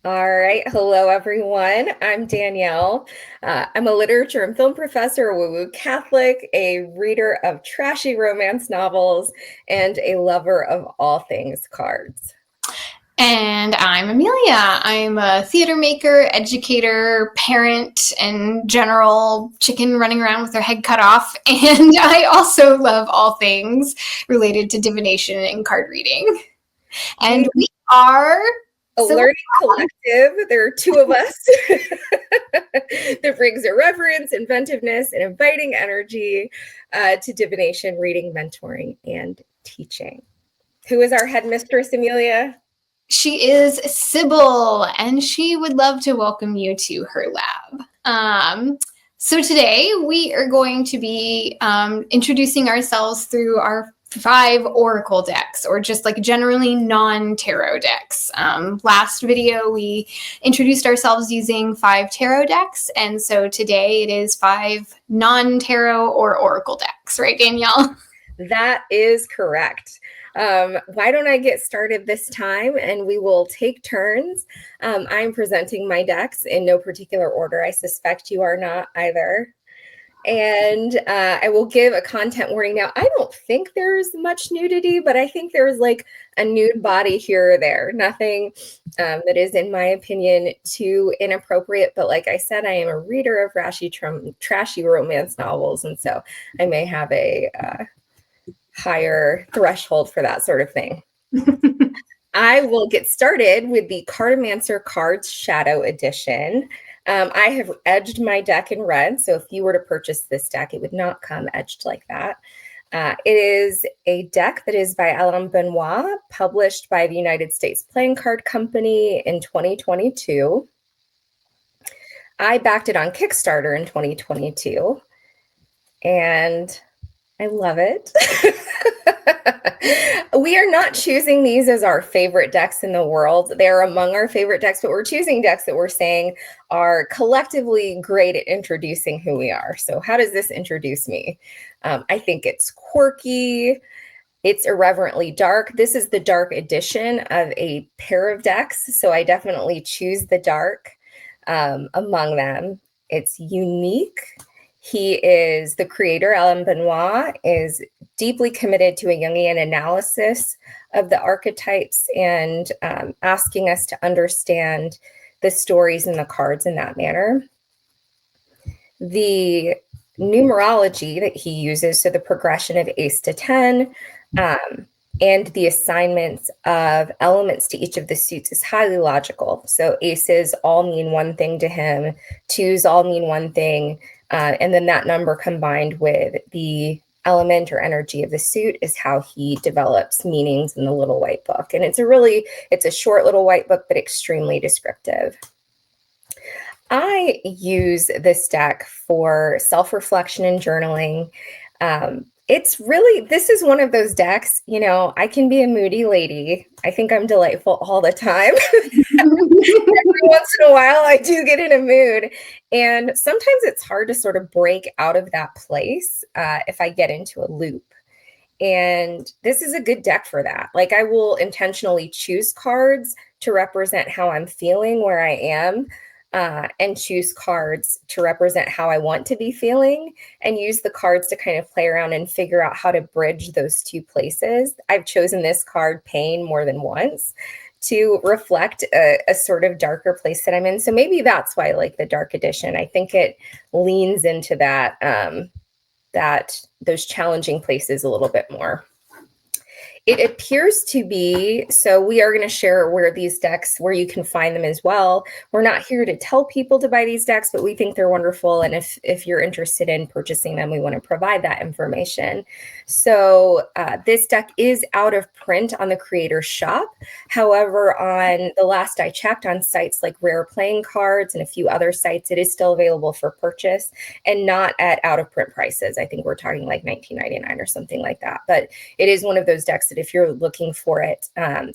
All right. Hello, everyone. I'm Danielle. I'm a literature and film professor, a woo-woo Catholic, a reader of trashy romance novels, and a lover of all things cards. And I'm Amelia. I'm a theater maker, educator, parent, and general chicken running around with her head cut off. And I also love all things related to divination and card reading. And we are A Sibyl. learning collective. There are two of us that brings irreverence, inventiveness, and inviting energy to divination, reading, mentoring, and teaching. Who is our headmistress, Amelia? She is Sibyl, and she would love to welcome you to her lab. So today we are going to be introducing ourselves through our 5 oracle decks, or just like generally non-tarot decks. Last video we introduced ourselves using 5 tarot decks, and so today it is 5 non-tarot or oracle decks, right, Danielle? That is correct. Why don't I get started this time and we will take turns. I'm presenting my decks in no particular order. I suspect you are not either. And I will give a content warning now. I don't think there's much nudity, but I think there's like a nude body here or there. Nothing that is, in my opinion, too inappropriate. But like I said, I am a reader of trashy romance novels. And so I may have a higher threshold for that sort of thing. I will get started with the Cartomancer Cards Shadow Edition. I have edged my deck in red, so if you were to purchase this deck, it would not come edged like that. It is a deck that is by Alain Benoit, published by the United States Playing Card Company in 2022. I backed it on Kickstarter in 2022, and I love it. We are not choosing these as our favorite decks in the world. They're among our favorite decks, but we're choosing decks that we're saying are collectively great at introducing who we are. So how does this introduce me? I think it's quirky. It's irreverently dark. This is the dark edition of a pair of decks, so I definitely choose the dark among them. It's unique. He is the creator, Alain Benoit, is deeply committed to a Jungian analysis of the archetypes and asking us to understand the stories and the cards in that manner. The numerology that he uses, so the progression of ace to 10, and the assignments of elements to each of the suits is highly logical. So aces all mean one thing to him, twos all mean one thing, and then that number combined with the element or energy of the suit is how he develops meanings in the little white book. And it's a short little white book, but extremely descriptive. I use this deck for self-reflection and journaling. This is one of those decks, I can be a moody lady. I think I'm delightful all the time. Every once in a while, I do get in a mood. And sometimes it's hard to sort of break out of that place if I get into a loop. And this is a good deck for that. Like, I will intentionally choose cards to represent how I'm feeling where I am. And choose cards to represent how I want to be feeling, and use the cards to kind of play around and figure out how to bridge those two places. I've chosen this card, Pain, more than once to reflect a sort of darker place that I'm in. So maybe that's why I like the dark edition. I think it leans into those challenging places a little bit more. It appears to be, so we are going to share where you can find them as well. We're not here to tell people to buy these decks, but we think they're wonderful. And if you're interested in purchasing them, we want to provide that information. So this deck is out of print on the Creator Shop. However, on the last I checked, on sites like Rare Playing Cards and a few other sites, it is still available for purchase, and not at out of print prices. I think we're talking like $19.99 or something like that. But it is one of those decks that if you're looking for it,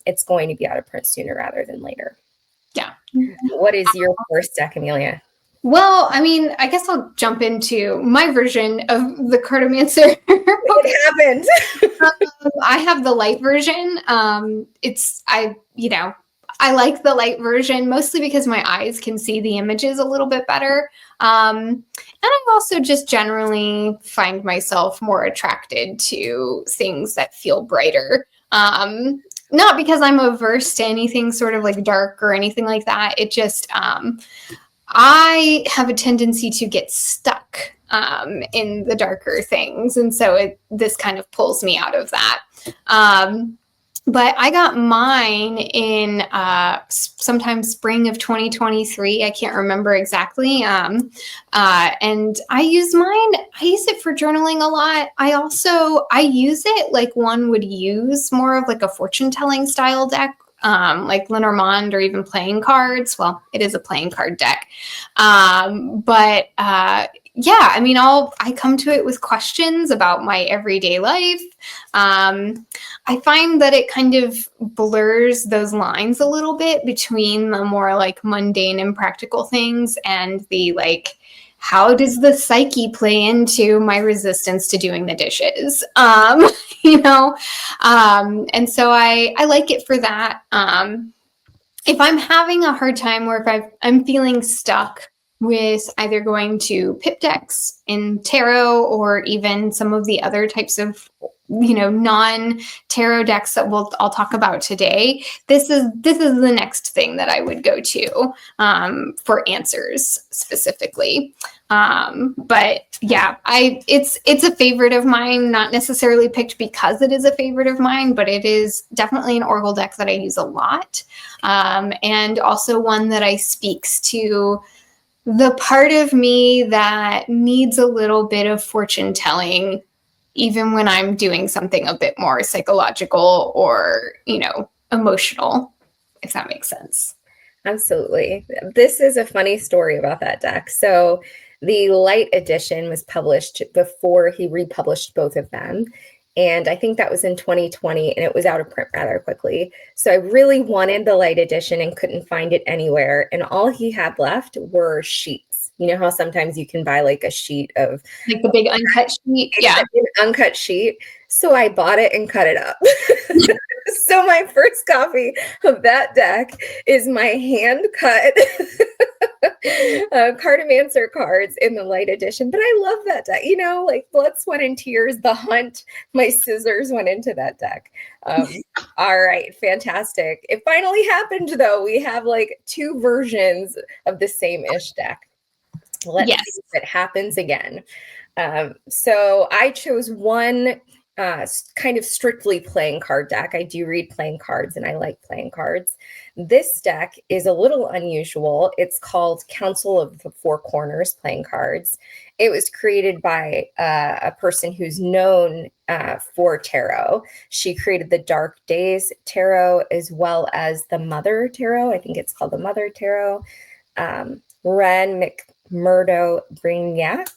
it's going to be out of print sooner rather than later. Yeah. What is your first deck, Amelia? Well, I mean, I guess I'll jump into my version of the Cartomancer. What happened? I have the light version. I like the light version, mostly because my eyes can see the images a little bit better. And I also just generally find myself more attracted to things that feel brighter. Not because I'm averse to anything sort of like dark or anything like that. It just, I have a tendency to get stuck in the darker things. And so this kind of pulls me out of that. But I got mine in sometime spring of 2023. I can't remember exactly. And I use mine. I use it for journaling a lot. I use it like one would use more of like a fortune telling style deck, like Lenormand or even playing cards. Well, it is a playing card deck. Yeah, I mean, I come to it with questions about my everyday life. I find that it kind of blurs those lines a little bit between the more like mundane and practical things and the like, how does the psyche play into my resistance to doing the dishes? You know, and so I like it for that. If I'm having a hard time or if I'm feeling stuck with either going to pip decks in tarot or even some of the other types of, you know, non-tarot decks that I'll talk about today, this is the next thing that I would go to for answers specifically. But yeah, it's a favorite of mine, not necessarily picked because it is a favorite of mine, but it is definitely an oracle deck that I use a lot. And also one that I speaks to the part of me that needs a little bit of fortune telling, even when I'm doing something a bit more psychological or, you know, emotional, if that makes sense. Absolutely. This is a funny story about that deck. So the light edition was published before he republished both of them. And I think that was in 2020, and it was out of print rather quickly. So I really wanted the light edition and couldn't find it anywhere. And all he had left were sheets. You know how sometimes you can buy like a sheet of like the big uncut sheet? Yeah. An uncut sheet. So I bought it and cut it up. So my first copy of that deck is my hand cut Cartomancer cards in the light edition. But I love that deck. You know, like Blood, Sweat, and Tears, The Hunt, my scissors went into that deck. All right, fantastic. It finally happened, though. We have like 2 versions of the same-ish deck. Let's see if it happens again. So I chose one kind of strictly playing card deck. I do read playing cards and I like playing cards. This deck is a little unusual. It's called Council of the Four Corners playing cards. It was created by a person who's known for tarot. She created the Dark Days Tarot as well as the Mother Tarot. I think it's called the Mother Tarot. Ren McMurdo Brignac,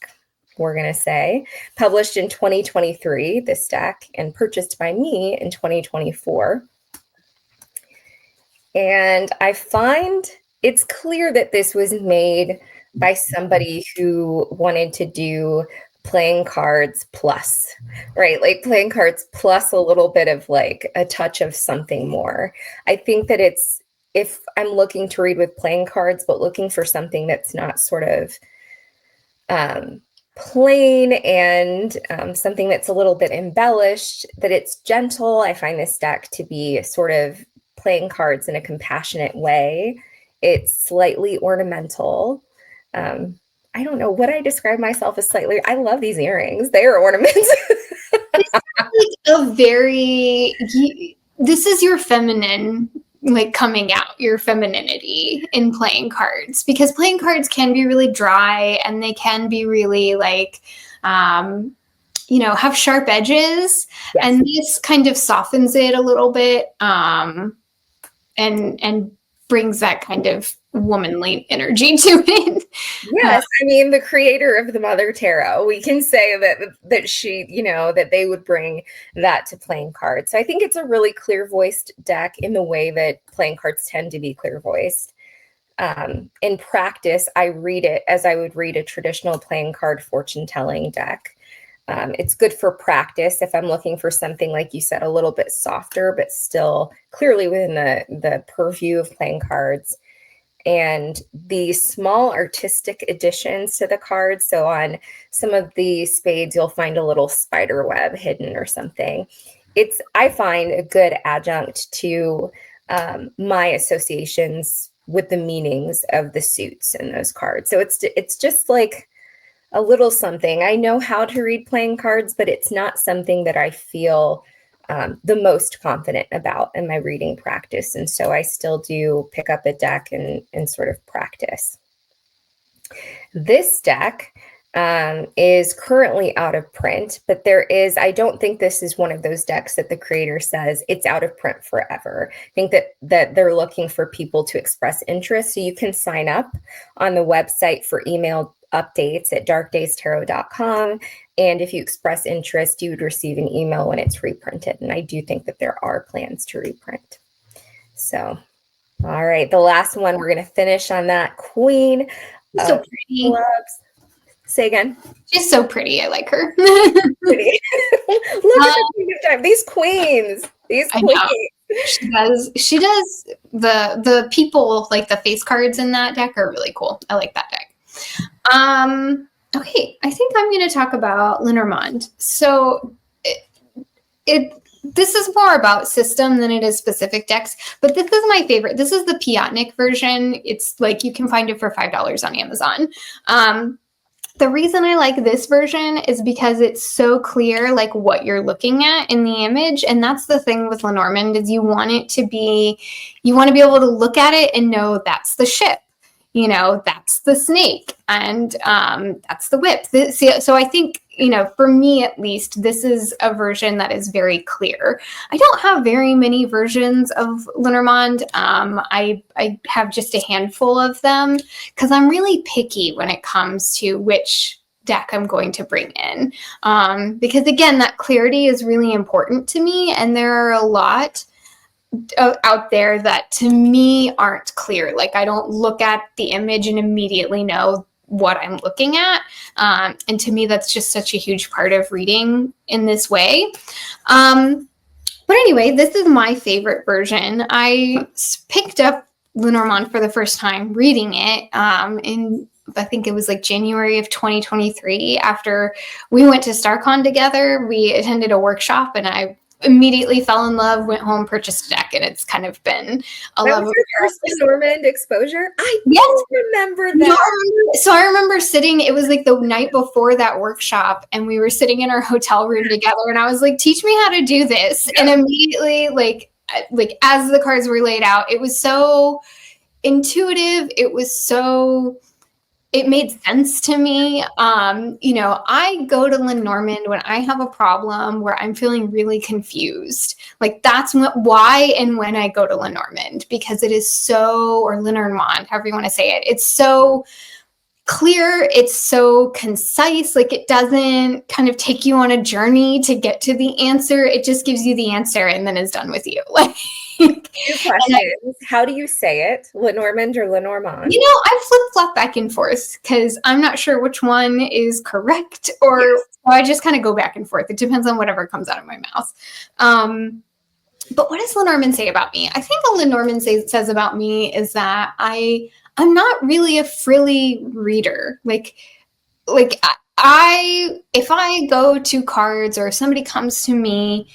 we're going to say, published in 2023, this deck, and purchased by me in 2024. And I find it's clear that this was made by somebody who wanted to do playing cards plus, right? Like playing cards plus a little bit of like a touch of something more. I think that it's, if I'm looking to read with playing cards, but looking for something that's not sort of plain and something that's a little bit embellished, that it's gentle. I find this deck to be sort of playing cards in a compassionate way. It's slightly ornamental. I don't know what I describe myself as slightly. I love these earrings. They are ornaments. This is your feminine, like coming out, your femininity in playing cards, because playing cards can be really dry and they can be really like, you know, have sharp edges. Yes. And this kind of softens it a little bit and brings that kind of womanly energy to it. Yes, I mean, the creator of the Mother Tarot, we can say that she, you know, that they would bring that to playing cards. So I think it's a really clear-voiced deck in the way that playing cards tend to be clear-voiced. In practice, I read it as I would read a traditional playing card fortune-telling deck. It's good for practice if I'm looking for something, like you said, a little bit softer, but still clearly within the purview of playing cards. And the small artistic additions to the cards. So on some of the spades, you'll find a little spider web hidden or something. It's, I find, a good adjunct to my associations with the meanings of the suits in those cards. So it's just like a little something. I know how to read playing cards, but it's not something that I feel the most confident about in my reading practice. And so I still do pick up a deck and sort of practice. This deck is currently out of print, but I don't think this is one of those decks that the creator says it's out of print forever. I think that they're looking for people to express interest. So you can sign up on the website for email updates at darkdaystarot.com. And if you express interest, you would receive an email when it's reprinted. And I do think that there are plans to reprint. So, all right, the last one, we're going to finish on that Queen So pretty. Clubs. Say again. She's so pretty. I like her. Pretty. Look at the Queen of Time. These queens. These queens. She does the people, like the face cards in that deck, are really cool. I like that deck. Okay, I think I'm going to talk about Lenormand. So this is more about system than it is specific decks, but this is my favorite. This is the Piatnik version. It's like you can find it for $5 on Amazon. The reason I like this version is because it's so clear, like what you're looking at in the image. And that's the thing with Lenormand, is you want to be able to look at it and know that's the ship. You know, that's the snake, and that's the whip. So I think, for me at least, this is a version that is very clear. I don't have very many versions of Lenormand. I have just a handful of them because I'm really picky when it comes to which deck I'm going to bring in. Because again, that clarity is really important to me, and there are a lot out there that to me aren't clear. Like, I don't look at the image and immediately know what I'm looking at. And to me, that's just such a huge part of reading in this way. But anyway, this is my favorite version. I picked up Lenormand for the first time reading it in, I think it was like January of 2023. After we went to StarCon together, we attended a workshop and I immediately fell in love, went home, purchased a deck, and it's kind of been a love. That was your first Lenormand exposure? I don't remember that. So I remember sitting, it was like the night before that workshop, and we were sitting in our hotel room together, and I was like, teach me how to do this. Yeah. And immediately, like as the cards were laid out, it was so intuitive. It made sense to me. I go to Lenormand when I have a problem where I'm feeling really confused. Like, that's why and when I go to Lenormand, because it is so, or Lenormand, however you want to say it, it's so clear, it's so concise. Like, it doesn't kind of take you on a journey to get to the answer. It just gives you the answer and then is done with you. Like, two questions. How do you say it? Lenormand or Lenormand? I flip-flop back and forth because I'm not sure which one is correct, or yes. I just kind of go back and forth. It depends on whatever comes out of my mouth. But what does Lenormand say about me? I think what Lenormand says about me is that I'm not really a frilly reader. Like if I go to cards or if somebody comes to me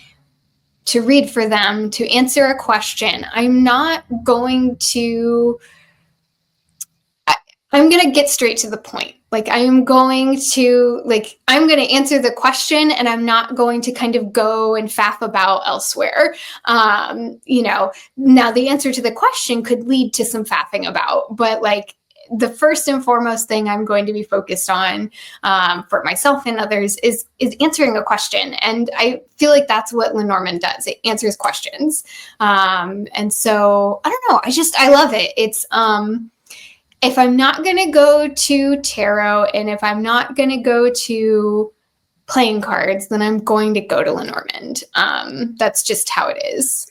to read for them, to answer a question, I'm going to get straight to the point. Like, I'm going to answer the question, and I'm not going to kind of go and faff about elsewhere. Now the answer to the question could lead to some faffing about, but like, the first and foremost thing I'm going to be focused on for myself and others is answering a question. And I feel like that's what Lenormand does. It answers questions. And so, I don't know. I love it. It's, if I'm not going to go to tarot and if I'm not going to go to playing cards, then I'm going to go to Lenormand. That's just how it is.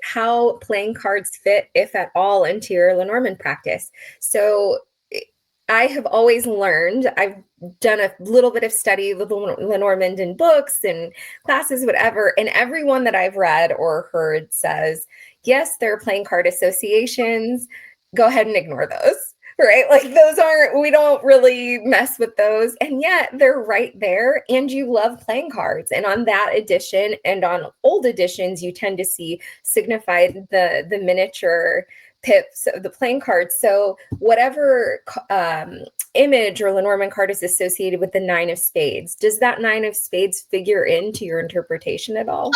How playing cards fit, if at all, into your Lenormand practice. So I have always learned, I've done a little bit of study with Lenormand in books and classes, whatever, and everyone that I've read or heard says, yes, there are playing card associations. Go ahead and ignore those, right? Like those aren't, we don't really mess with those. And yet they're right there. And you love playing cards. And on that edition and on old editions, you tend to see signified the miniature pips of the playing cards. So whatever image or Lenormand card is associated with the 9 of spades, does that 9 of spades figure into your interpretation at all?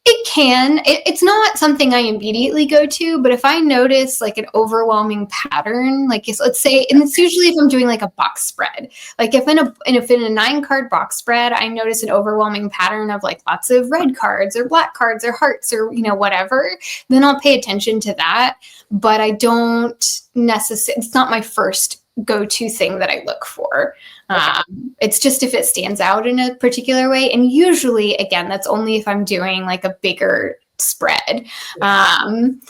It can. It's not something I immediately go to, but if I notice like an overwhelming pattern, like let's say, and it's usually if I'm doing like a box spread, like if in a 9-card box spread, I notice an overwhelming pattern of like lots of red cards or black cards or hearts or, whatever, then I'll pay attention to that. But I don't necessarily, it's not my first go-to thing that I look for. It's just if it stands out in a particular way. And usually, again, that's only if I'm doing like a bigger spread. Obviously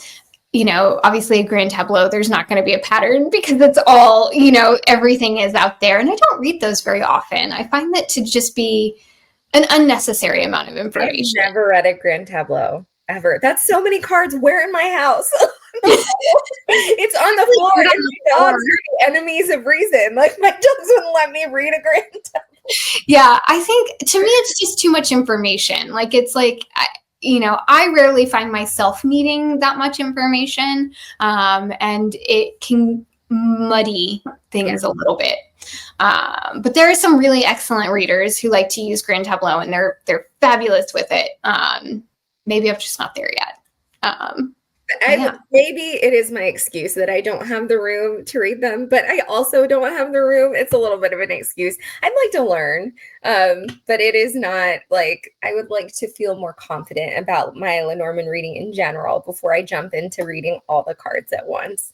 a grand tableau, there's not going to be a pattern because it's all, everything is out there. And I don't read those very often. I find that to just be an unnecessary amount of information. I've never read a grand tableau. Ever. That's so many cards. Where in my house? It's on the floor. And my dogs are the enemies of reason. Like my dogs wouldn't let me read a grand tableau. Yeah, I think to me it's just too much information. Like it's like I rarely find myself needing that much information, and it can muddy things a little bit. But there are some really excellent readers who like to use grand tableau, and they're fabulous with it. Maybe I'm just not there yet. Maybe it is my excuse that I don't have the room to read them, but I also don't have the room. It's a little bit of an excuse. I'd like to learn, but it is not like I would like to feel more confident about my Lenormand reading in general before I jump into reading all the cards at once.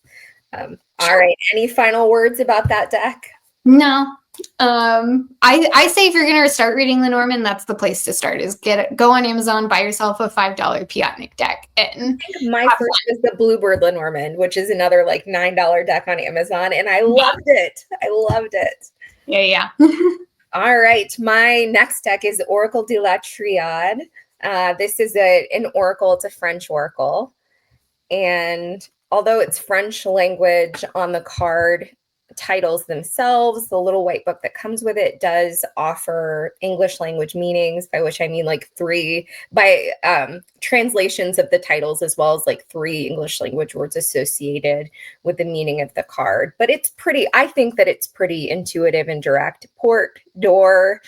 All right. Any final words about that deck? No. I say if you're going to start reading Lenormand, that's the place to start, is go on Amazon, buy yourself a $5 Piatnik deck. And I think my first was the Bluebird Lenormand, which is another like $9 deck on Amazon. And I loved it. I loved it. Yeah. All right. My next deck is Oracle de la Triade. This is an oracle. It's a French oracle. And although it's French language on the card, titles themselves, the little white book that comes with it does offer English language meanings, by which I mean like translations of the titles, as well as like 3 English language words associated with the meaning of the card. But I think that it's pretty intuitive and direct. Port, door,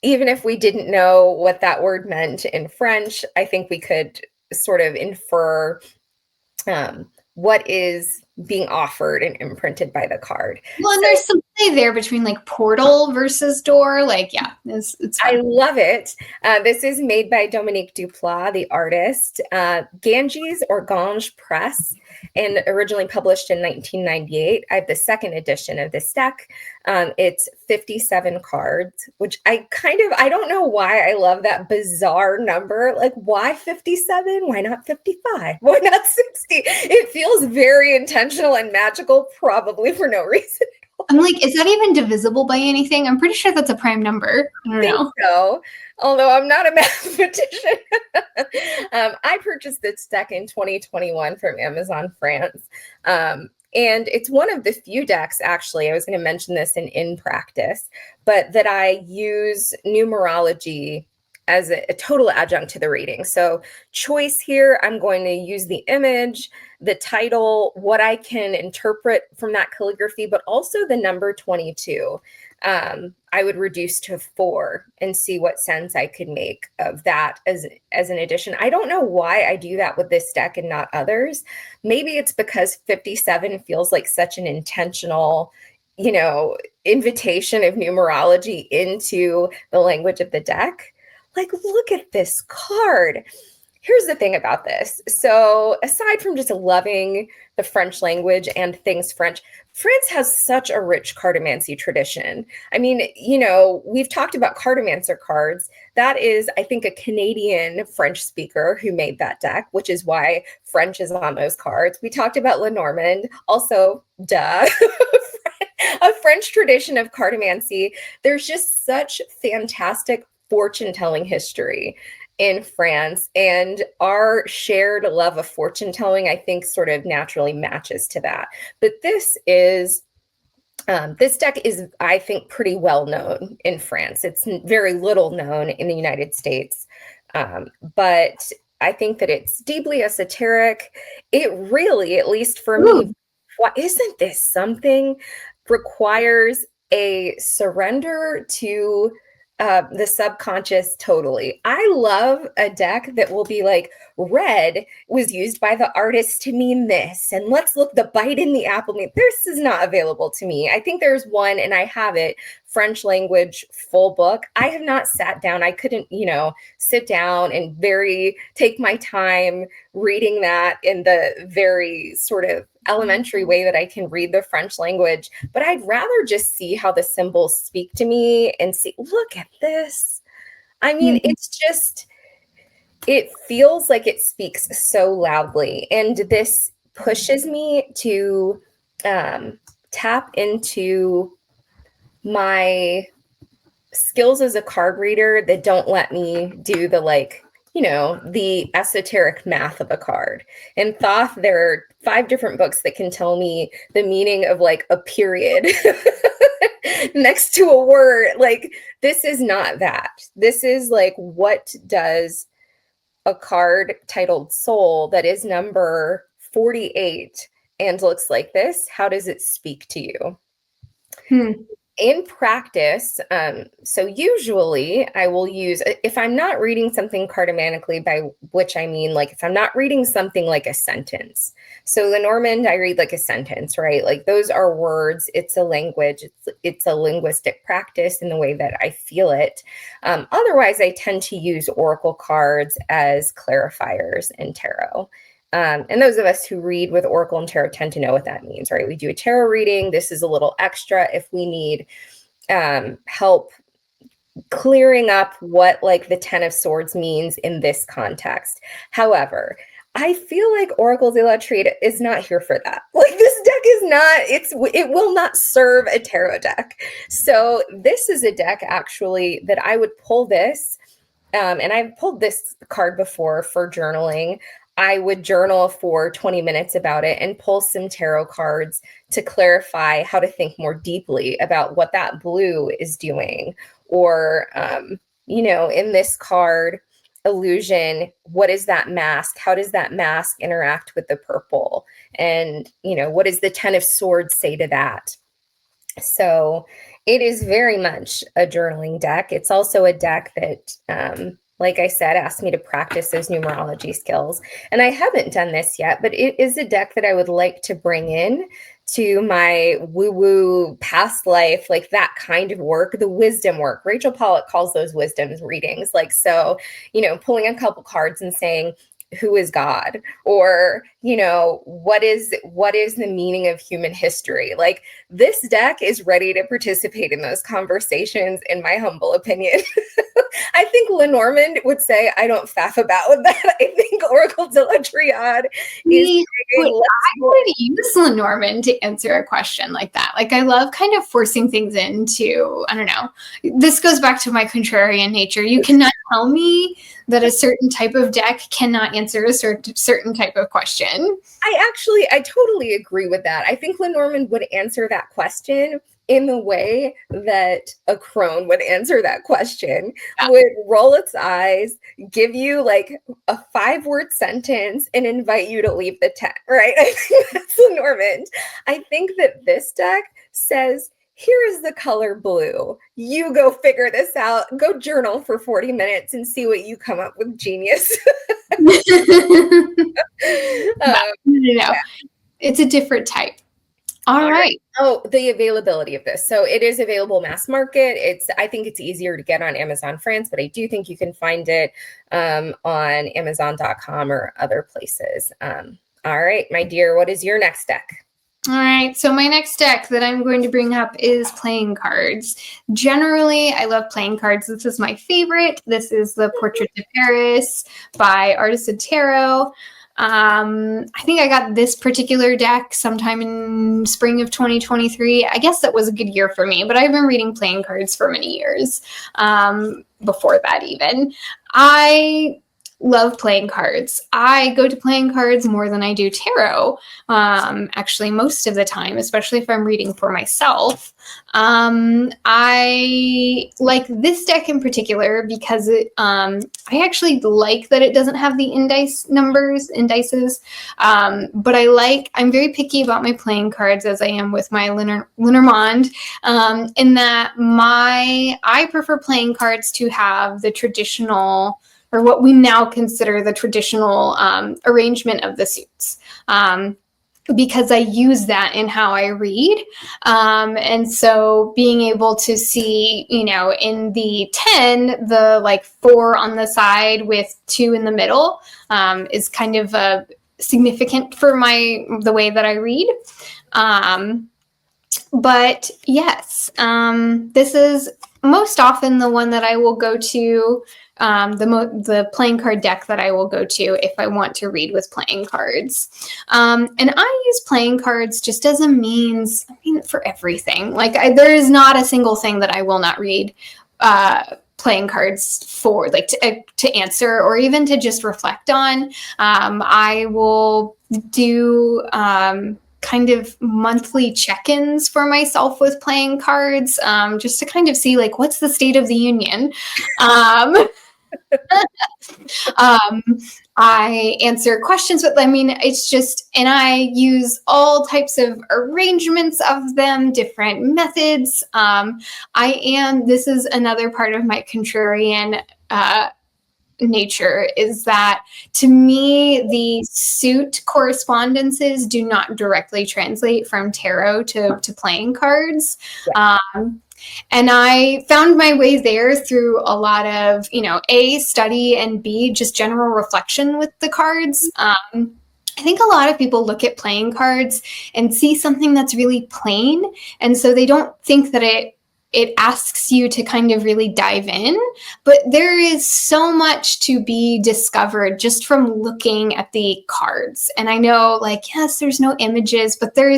even if we didn't know what that word meant in French, I think we could sort of infer what is being offered and imprinted by the card. Well, and there's some play there between like portal versus door. Like, yeah, it's fun. I love it. This is made by Dominique Duplat, the artist. Ganges or Gange Press, and originally published in 1998. I have the second edition of this deck. It's 57 cards, which I don't know why I love that bizarre number. Like, why 57? Why not 55? Why not 60? It feels very intentional and magical, probably for no reason. I'm like, is that even divisible by anything? I'm pretty sure that's a prime number. I don't know. So, although I'm not a mathematician. I purchased this deck in 2021 from Amazon France. And it's one of the few decks, actually, I was going to mention this in practice, but that I use numerology as a total adjunct to the reading. So choice here, I'm going to use the image, the title, what I can interpret from that calligraphy, but also the number 22. I would reduce to 4 and see what sense I could make of that as an addition. I don't know why I do that with this deck and not others. Maybe it's because 57 feels like such an intentional, invitation of numerology into the language of the deck. Like, look at this card. Here's the thing about this. So aside from just loving the French language and things French, France has such a rich cartomancy tradition. I mean, we've talked about Cartomancer cards. That is, I think, a Canadian French speaker who made that deck, which is why French is on those cards. We talked about Lenormand, also, duh. a French tradition of cartomancy. There's just such fantastic fortune-telling history in France, and our shared love of fortune-telling, I think, sort of naturally matches to that. But this deck is, I think, pretty well known in France. It's very little known in the United States, but I think that it's deeply esoteric. It really, at least for me, why isn't this something, requires a surrender to the subconscious totally. I love a deck that will be like, red was used by the artist to mean this, and let's look the bite in the apple. This is not available to me. I think there's one, and I have it, French language full book. I have not sat down. I couldn't, sit down and take my time reading that in the very sort of elementary way that I can read the French language, but I'd rather just see how the symbols speak to me and see, look at this. I mean, it's just, it feels like it speaks so loudly, and this pushes me to tap into my skills as a card reader that don't let me do the esoteric math of a card. In Thoth, there are 5 different books that can tell me the meaning of like a period next to a word. Like, this is not that. This is like, what does a card titled Soul that is number 48 and looks like this, how does it speak to you? In practice, so usually I will use, if I'm not reading something cartomanically, by which I mean, like, if I'm not reading something like a sentence. So Lenormand, I read like a sentence, right? Like, those are words. It's a language. It's a linguistic practice in the way that I feel it. Otherwise, I tend to use oracle cards as clarifiers in tarot. And those of us who read with oracle and tarot tend to know what that means, right? We do a tarot reading. This is a little extra if we need help clearing up what like the 10 of Swords means in this context. However, I feel like Oracle de la Triade is not here for that. Like, this deck is not, it will not serve a tarot deck. So this is a deck actually that I would pull this, and I've pulled this card before for journaling. I would journal for 20 minutes about it and pull some tarot cards to clarify how to think more deeply about what that blue is doing. Or, in this card, illusion, what is that mask? How does that mask interact with the purple? And, what does the 10 of Swords say to that? So it is very much a journaling deck. It's also a deck that, like I said, asked me to practice those numerology skills. And I haven't done this yet, but it is a deck that I would like to bring in to my woo-woo past life, like that kind of work, the wisdom work. Rachel Pollack calls those wisdom readings. Like, so, pulling a couple cards and saying, who is God? Or, what is the meaning of human history? Like, this deck is ready to participate in those conversations, in my humble opinion. I think Lenormand would say, I don't faff about with that. I think Oracle de la Triade is I would use Lenormand to answer a question like that. Like, I love kind of forcing things into, I don't know. This goes back to my contrarian nature. You cannot tell me that a certain type of deck cannot answer a certain type of question. I totally agree with that. I think Lenormand would answer that question in the way that a crone would answer that question, would roll its eyes, give you like a 5-word sentence, and invite you to leave the tent, right? I think that's Lenormand. I think that this deck says, here is the color blue. You go figure this out. Go journal for 40 minutes and see what you come up with, genius. No. It's a different type. All right. Oh, the availability of this. So it is available mass market. I think it's easier to get on Amazon France, but I do think you can find it on Amazon.com or other places. All right, my dear, what is your next deck? All right, so my next deck that I'm going to bring up is playing cards. Generally, I love playing cards. This is my favorite. This is the Portrait de Paris by Artisan Tarot. I think I got this particular deck sometime in spring of 2023. I guess that was a good year for me, but I've been reading playing cards for many years. Before that even. I love playing cards. I go to playing cards more than I do tarot, actually most of the time, especially if I'm reading for myself. I like this deck in particular because I actually like that it doesn't have the indices, but I'm very picky about my playing cards, as I am with my Lenormand, in that I prefer playing cards to have the traditional, or what we now consider the traditional arrangement of the suits, because I use that in how I read. And so being able to see, in the 10, the like 4 on the side with 2 in the middle is kind of significant for the way that I read. But yes, this is most often the one that I will go to, the playing card deck that I will go to if I want to read with playing cards. And I use playing cards just as a means, for everything. Like there is not a single thing that I will not read playing cards for, like to answer or even to just reflect on. I will do kind of monthly check-ins for myself with playing cards, just to kind of see like what's the state of the union. I answer questions with, it's just, and I use all types of arrangements of them, different methods. This is another part of my contrarian nature, is that to me the suit correspondences do not directly translate from tarot to playing cards. Yeah. And I found my way there through a lot of, A, study, and B, just general reflection with the cards. I think a lot of people look at playing cards and see something that's really plain, and so they don't think that it asks you to kind of really dive in, but there is so much to be discovered just from looking at the cards. And I know, like, yes, there's no images, but there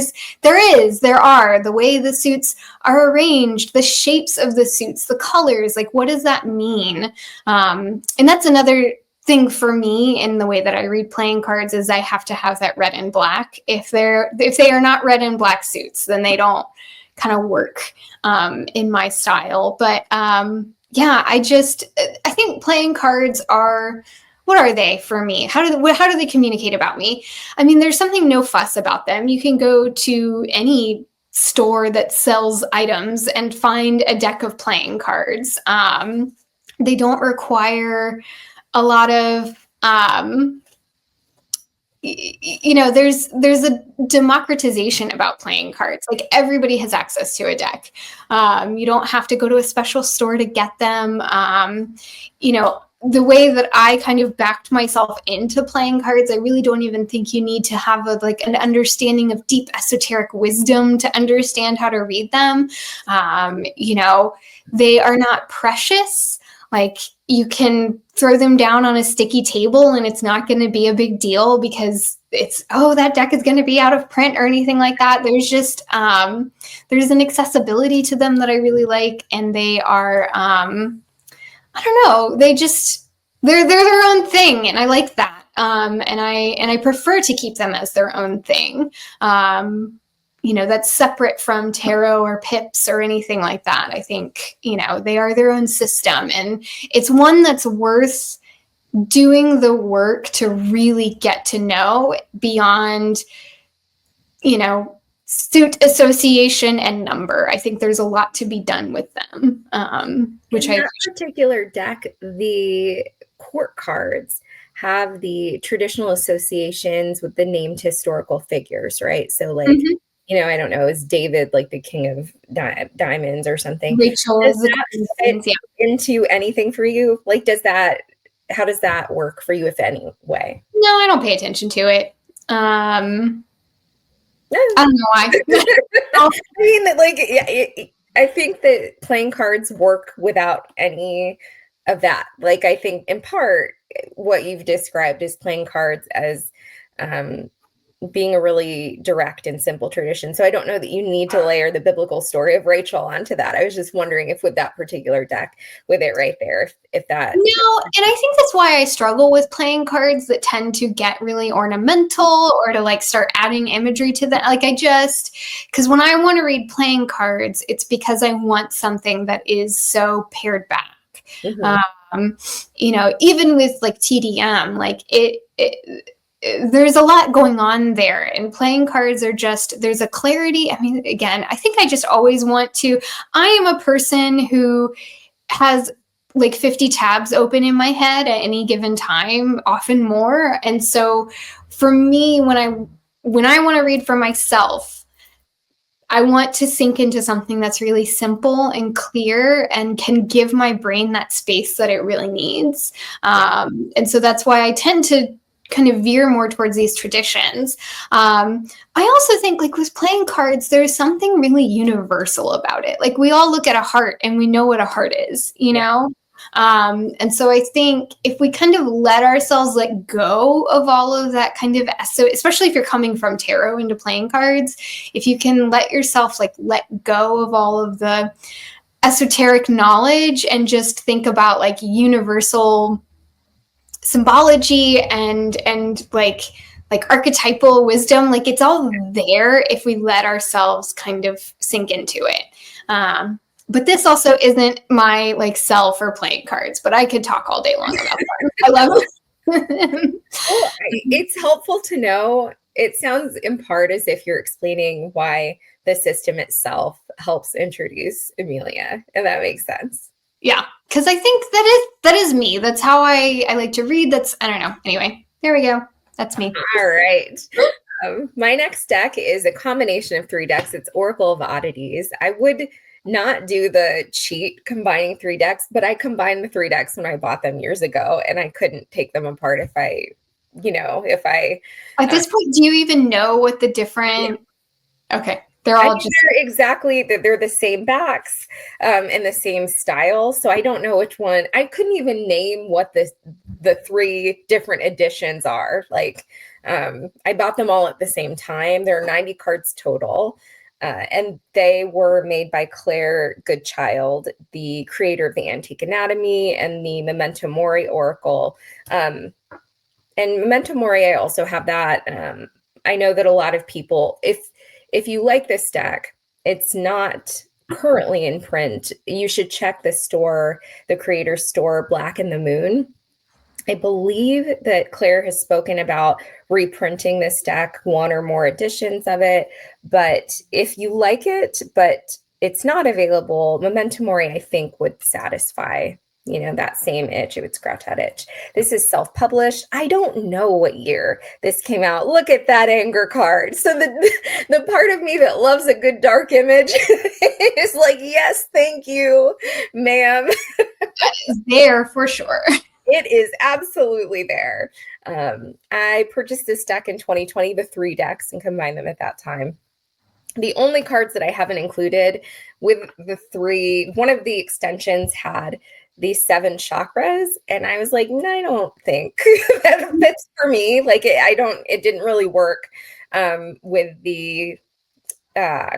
are the way the suits are arranged, the shapes of the suits, the colors, like, what does that mean? And that's another thing for me in the way that I read playing cards, is I have to have that red and black. If they are not red and black suits, then they don't kind of work in my style. But yeah, I think playing cards are, what are they for me? How do they communicate about me? There's something no fuss about them. You can go to any store that sells items and find a deck of playing cards. They don't require a lot of there's a democratization about playing cards. Like, everybody has access to a deck. You don't have to go to a special store to get them. The way that I kind of backed myself into playing cards, I really don't even think you need to have an understanding of deep esoteric wisdom to understand how to read them. They are not precious. Like, you can throw them down on a sticky table and it's not going to be a big deal because that deck is going to be out of print or anything like that. There's just, there's an accessibility to them that I really like. And they are, I don't know, they're their own thing. And I like that. And I prefer to keep them as their own thing. That's separate from tarot or pips or anything like that. I think, they are their own system, and it's one that's worth doing the work to really get to know beyond, suit association and number. I think there's a lot to be done with them. Which in that particular deck, the court cards have the traditional associations with the named historical figures, right? So like, mm-hmm. I don't know, is David like the king of diamonds or something? Rachel is the queen, yeah. Into anything for you? Like, how does that work for you, if any way? No, I don't pay attention to it. I don't know why. I think that playing cards work without any of that. Like, I think in part what you've described is playing cards as being a really direct and simple tradition. So I don't know that you need to layer the biblical story of Rachel onto that. I was just wondering if with that particular deck, with it right there, if that. No, and I think that's why I struggle with playing cards that tend to get really ornamental or to like start adding imagery to that. Like because when I want to read playing cards, it's because I want something that is so pared back. Even with like TDM, like there's a lot going on there, and playing cards are just, there's a clarity. I mean, again, I think I just always I am a person who has like 50 tabs open in my head at any given time, often more. And so for me, when I want to read for myself, I want to sink into something that's really simple and clear and can give my brain that space that it really needs. And so that's why I tend to kind of veer more towards these traditions. I also think like with playing cards, there's something really universal about it. Like we all look at a heart and we know what a heart is, you know? And so I think if we kind of let ourselves let go of all of that kind of, so especially if you're coming from tarot into playing cards, if you can let yourself like let go of all of the esoteric knowledge and just think about like universal symbology and like archetypal wisdom, like it's all there if we let ourselves kind of sink into it. But this also isn't my like self or playing cards, but I could talk all day long about that. I love it. Well, it's helpful to know. It sounds in part as if you're explaining why the system itself helps introduce Amelia, and that makes sense. Yeah, because I think that is me. That's how I like to read. I don't know. Anyway, there we go. That's me. All right. My next deck is a combination of 3 decks. It's Oracle of Oddities. I would not do the cheat combining 3 decks, but I combined the 3 decks when I bought them years ago, and I couldn't take them apart if I. At this point, do you even know what the different? Yeah. Okay. They're all they're the same backs and the same style. So I don't know which one. I couldn't even name what the 3 different editions are. Like I bought them all at the same time. There are 90 cards total. And they were made by Claire Goodchild, the creator of the Antique Anatomy and the Memento Mori Oracle. And Memento Mori, I also have that. I know that a lot of people, if you like this deck, it's not currently in print. You should check the store, the creator's store, Black and the Moon. I believe that Claire has spoken about reprinting this deck, 1 or more editions of it. But if you like it, but it's not available, Memento Mori, I think, would satisfy that same itch. It would scratch that itch. This is self-published. I don't know what year this came out. Look at that anger card. So the part of me that loves a good dark image is like, yes, thank you, ma'am. That is there for sure. It is absolutely there. I purchased this deck in 2020, the 3 decks, and combined them at that time. The only cards that I haven't included with the 3, one of the extensions had the 7 chakras, and I was like, no, I don't think that fits for me. Like it didn't really work with the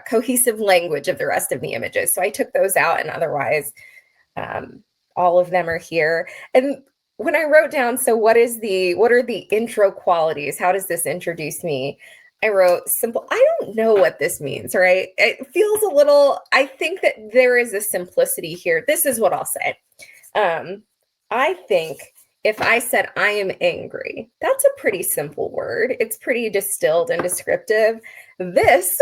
cohesive language of the rest of the images. So I took those out, and otherwise all of them are here. And when I wrote down, so what are the intro qualities? How does this introduce me? I wrote simple. I don't know what this means, right? It feels a little, I think that there is a simplicity here. This is what I'll say. I think if I said I am angry, that's a pretty simple word. It's pretty distilled and descriptive. This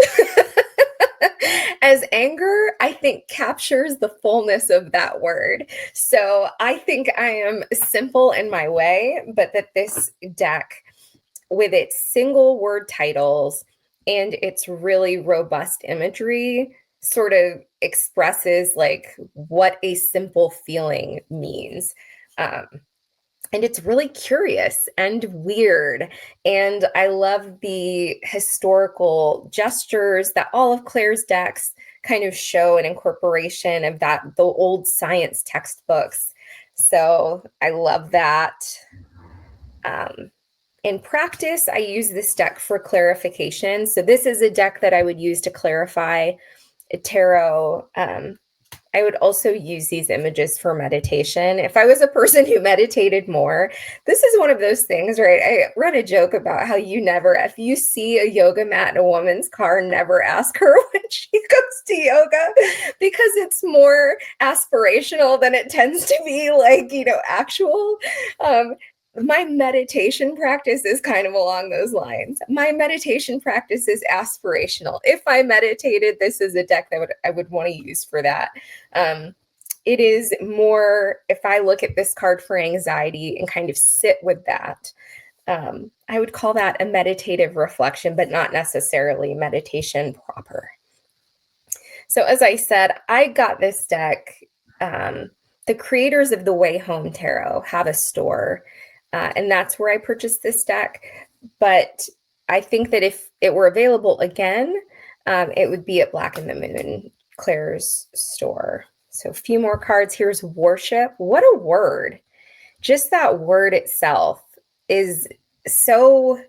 as anger, I think captures the fullness of that word. So I think I am simple in my way, but that this deck, with its single word titles and its really robust imagery, sort of expresses like what a simple feeling means. And it's really curious and weird. And I love the historical gestures that all of Claire's decks kind of show, an incorporation of the old science textbooks So I love that. In practice, I use this deck for clarification. So this is a deck that I would use to clarify tarot. I would also use these images for meditation. If I was a person who meditated more, this is one of those things, right? I read a joke about how if you see a yoga mat in a woman's car, never ask her when she goes to yoga, because it's more aspirational than it tends to be actual. My meditation practice is kind of along those lines. My meditation practice is aspirational. If I meditated, this is a deck that I would want to use for that. It is more, if I look at this card for anxiety and kind of sit with that, I would call that a meditative reflection, but not necessarily meditation proper. So as I said, I got this deck. The creators of the Way Home Tarot have a store. And that's where I purchased this deck. But I think that if it were available again, it would be at Black and the Moon, Claire's store. So a few more cards. Here's Worship. What a word. Just that word itself is so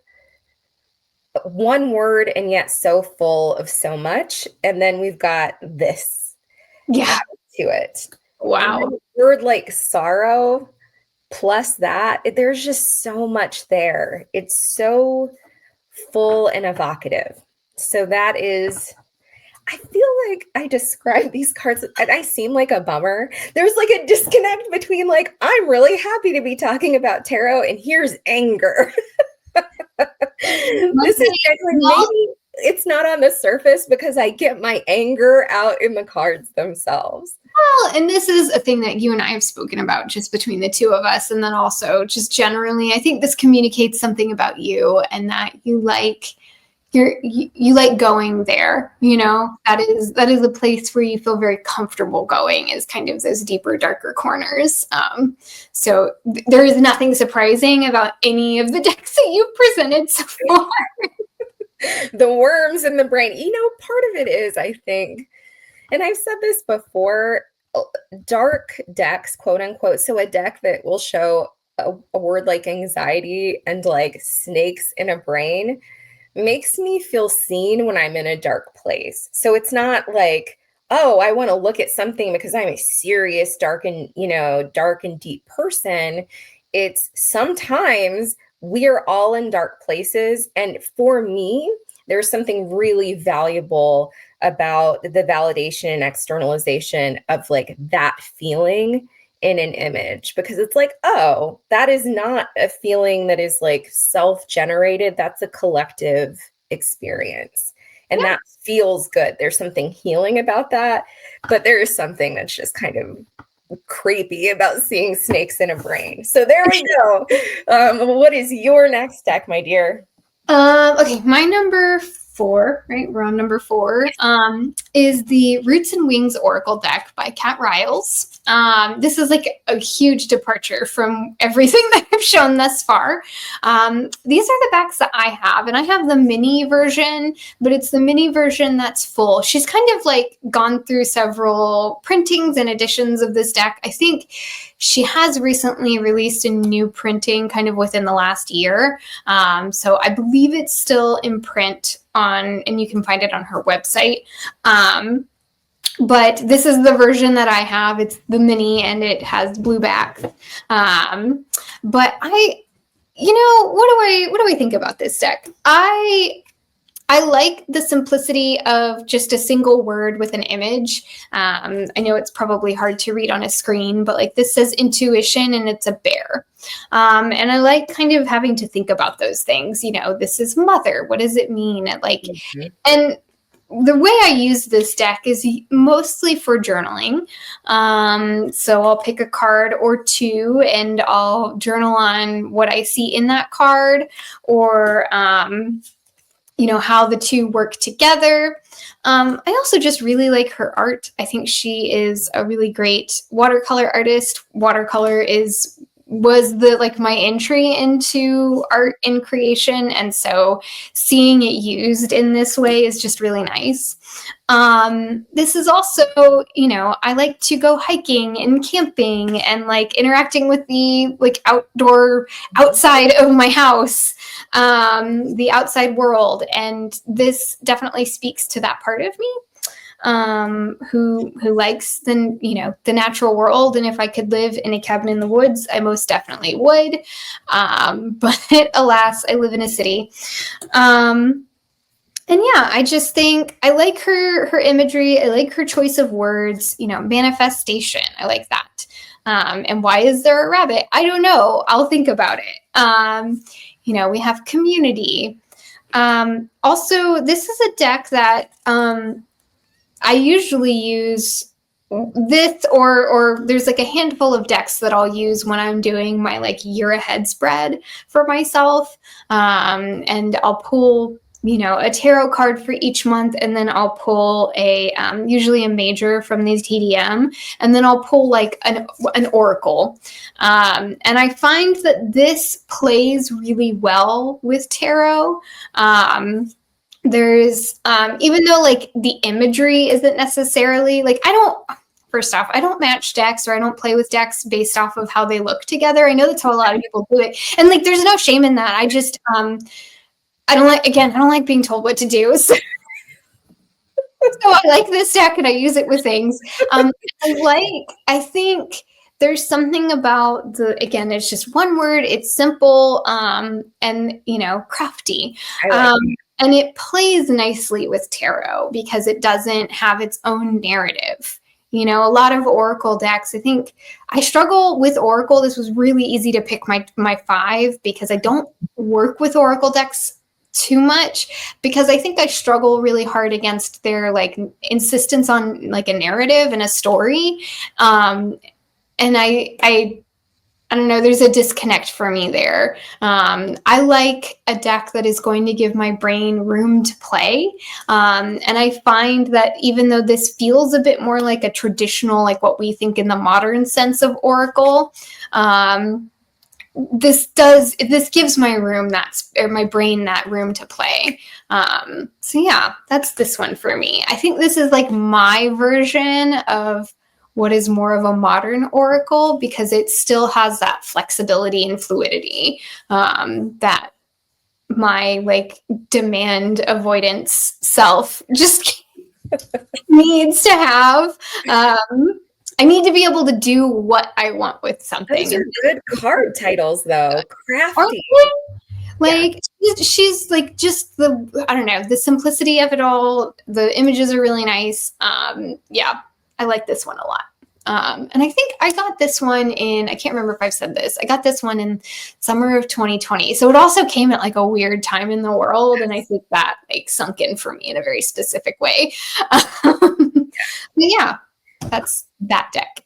one word and yet so full of so much. And then we've got this to it. Wow. And a word like sorrow. Plus that, there's just so much there. It's so full and evocative. So that is, I feel like I describe these cards and I seem like a bummer. There's like a disconnect between I'm really happy to be talking about tarot and here's anger. This is maybe it's not on the surface because I get my anger out in the cards themselves. Well, and this is a thing that you and I have spoken about just between the two of us. And then also just generally, I think this communicates something about you and that you like going there, that is a place where you feel very comfortable going, is kind of those deeper, darker corners. So there is nothing surprising about any of the decks that you've presented so far. The worms in the brain, part of it is, I think, and I've said this before, dark decks, quote unquote. So a deck that will show a word like anxiety and snakes in a brain makes me feel seen when I'm in a dark place. So it's not oh, I want to look at something because I'm a serious, dark and deep person. It's sometimes we're all in dark places. And for me, there's something really valuable about the validation and externalization of that feeling in an image, because it's oh, that is not a feeling that is self-generated. That's a collective experience. And that feels good. There's something healing about that, but there is something that's just kind of creepy about seeing snakes in a brain. So there we go. What is your next deck, my dear? Okay, my number 4, right? We're on number 4, is the Roots and Wings Oracle deck by Kat Riles. This is a huge departure from everything that I've shown thus far. These are the backs that I have, and I have the mini version, but it's the mini version that's full. She's kind of gone through several printings and editions of this deck. I think she has recently released a new printing kind of within the last year. So I believe it's still in print and you can find it on her website. But this is the version that I have. It's the mini and it has blue back. But what do I think about this deck? I like the simplicity of just a single word with an image. I know it's probably hard to read on a screen, but this says intuition and it's a bear. And I like kind of having to think about those things. This is mother. What does it mean? And the way I use this deck is mostly for journaling. So I'll pick a card or two and I'll journal on what I see in that card, or how the two work together. I also just really like her art. I think she is a really great watercolor artist. Watercolor is was the like my entry into art and creation, and so seeing it used in this way is just really nice. This is also, you know, I like to go hiking and camping and like interacting with the like outside of my house, the outside world, and this definitely speaks to that part of me, who likes the natural world. And if I could live in a cabin in the woods, I most definitely would. But alas, I live in a city. And yeah, I just think I like her imagery. I like her choice of words, you know, manifestation. I like that. And why is there a rabbit? I don't know. I'll think about it. You know, we have community. Also, this is a deck that I usually use this, or there's like a handful of decks that I'll use when I'm doing my like year ahead spread for myself. And I'll pull, you know, a tarot card for each month, and then I'll pull usually a major from these TDM, and then I'll pull like an oracle. And I find that this plays really well with tarot. There's even though like the imagery isn't necessarily like, first off, I don't match decks, or I don't play with decks based off of how they look together. I know that's how a lot of people do it, and like there's no shame in that. I just I don't like being told what to do. So I like this deck and I use it with things. I think there's something about again, it's just one word, it's simple, and you know, crafty. And it plays nicely with tarot because it doesn't have its own narrative. You know, a lot of oracle decks, I think I struggle with oracle. This was really easy to pick my 5 because I don't work with oracle decks too much, because I think I struggle really hard against their like insistence on like a narrative and a story. And I don't know, there's a disconnect for me there. I like a deck that is going to give my brain room to play. And I find that even though this feels a bit more like a traditional, like what we think in the modern sense of oracle, this gives my brain that room to play. So yeah, that's this one for me. I think this is like my version of what is more of a modern oracle, because it still has that flexibility and fluidity that my like demand avoidance self just needs to have. I need to be able to do what I want with something. Those are good card titles, though. Crafty. Like, yeah. She's like just I don't know, the simplicity of it all. The images are really nice. Yeah, I like this one a lot. And I think I got this one I can't remember if I've said this, I got this one in summer of 2020. So it also came at like a weird time in the world. And I think that like sunk in for me in a very specific way. But yeah, that's that deck.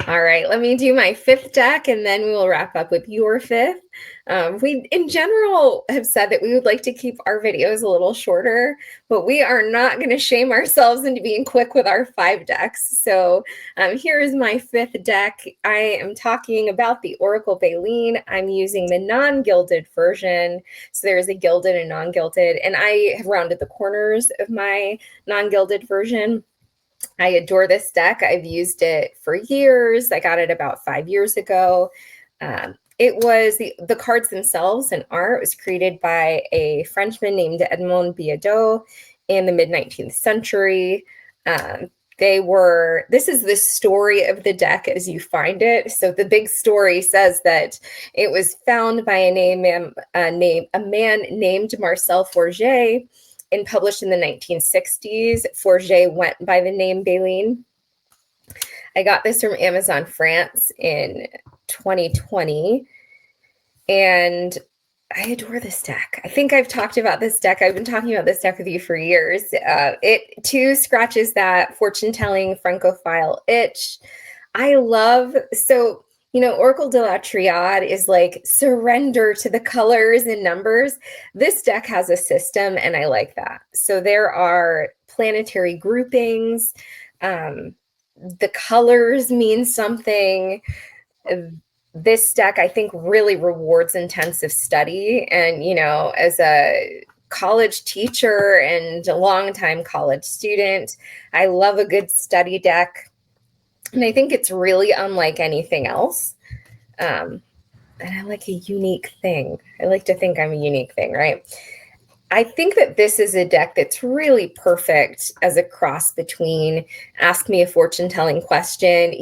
All right, let me do my 5th deck, and then we will wrap up with your 5th. We, in general, have said that we would like to keep our videos a little shorter, but we are not going to shame ourselves into being quick with our 5 decks. So here is my 5th deck. I am talking about the Oracle Belline. I'm using the non-gilded version. So there's a gilded and non-gilded, and I have rounded the corners of my non-gilded version. I adore this deck. I've used it for years. I got it about 5 years ago. It was the cards themselves and art was created by a Frenchman named Edmond Biadeau in the mid-19th century. This is the story of the deck as you find it. So the big story says that it was found by a man named Marcel Forget, and published in the 1960s. Forget went by the name Belline. I got this from Amazon France in 2020, and I adore this deck. I think I've talked about this deck. I've been talking about this deck with you for years. It too scratches that fortune-telling Francophile itch. You know, Oracle de la Triade is like surrender to the colors and numbers. This deck has a system, and I like that. So there are planetary groupings. The colors mean something. this deck, I think, really rewards intensive study. And, as a college teacher and a longtime college student, I love a good study deck. And I think it's really unlike anything else. And I like a unique thing. I like to think I'm a unique thing, right? I think that this is a deck that's really perfect as a cross between ask me a fortune-telling question,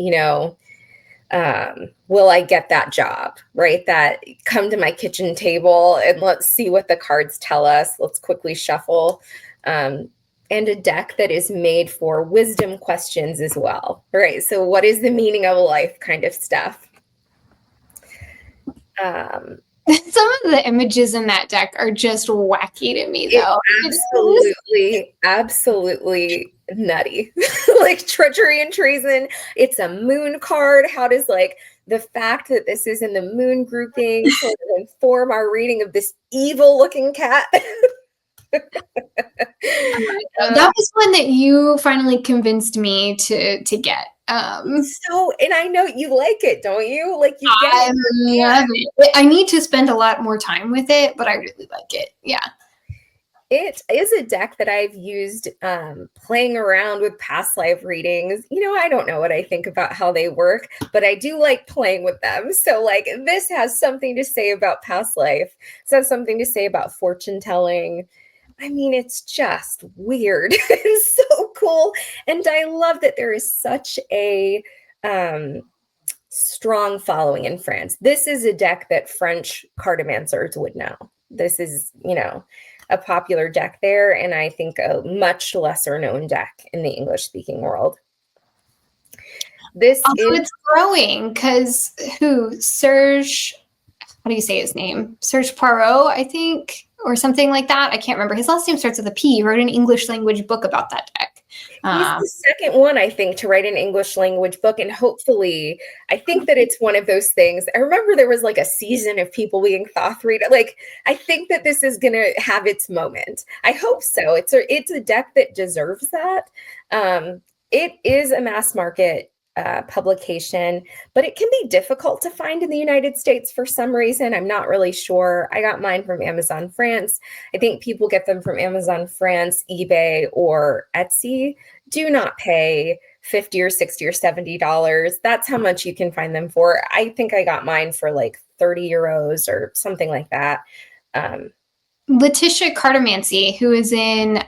will I get that job, right? That come to my kitchen table and let's see what the cards tell us. Let's quickly shuffle. And a deck that is made for wisdom questions as well, right? So what is the meaning of life kind of stuff. Some of the images in that deck are just wacky to me, though. Absolutely nutty. Like treachery and treason. It's a moon card. How does the fact that this is in the moon grouping sort of inform our reading of this evil looking cat? That was one that you finally convinced me to get. And I know you like it, don't you? Like you get I love it. I need to spend a lot more time with it, but I really like it. Yeah. It is a deck that I've used playing around with past life readings. I don't know what I think about how they work, but I do like playing with them. So this has something to say about past life. It has something to say about fortune telling. I mean, it's just weird and so cool. And I love that there is such a strong following in France. This is a deck that French cartomancers would know. This is, a popular deck there, and I think a much lesser known deck in the English-speaking world. It's growing because Serge, how do you say his name? Serge Poirot, I think, or something like that. I can't remember. His last name starts with a P. He wrote an English language book about that deck. He's the second one, I think, to write an English language book. And hopefully, I think that it's one of those things. I remember there was a season of people being Thoth reader. I think that this is going to have its moment. I hope so. It's a deck that deserves that. It is a mass market publication, but it can be difficult to find in the United States for some reason. I'm not really sure. I got mine from Amazon France. I think people get them from Amazon France, eBay, or Etsy. Do not pay $50 or $60 or $70. That's how much you can find them for. I think I got mine for 30 euros or something like that. Letitia Cartomancer, who is in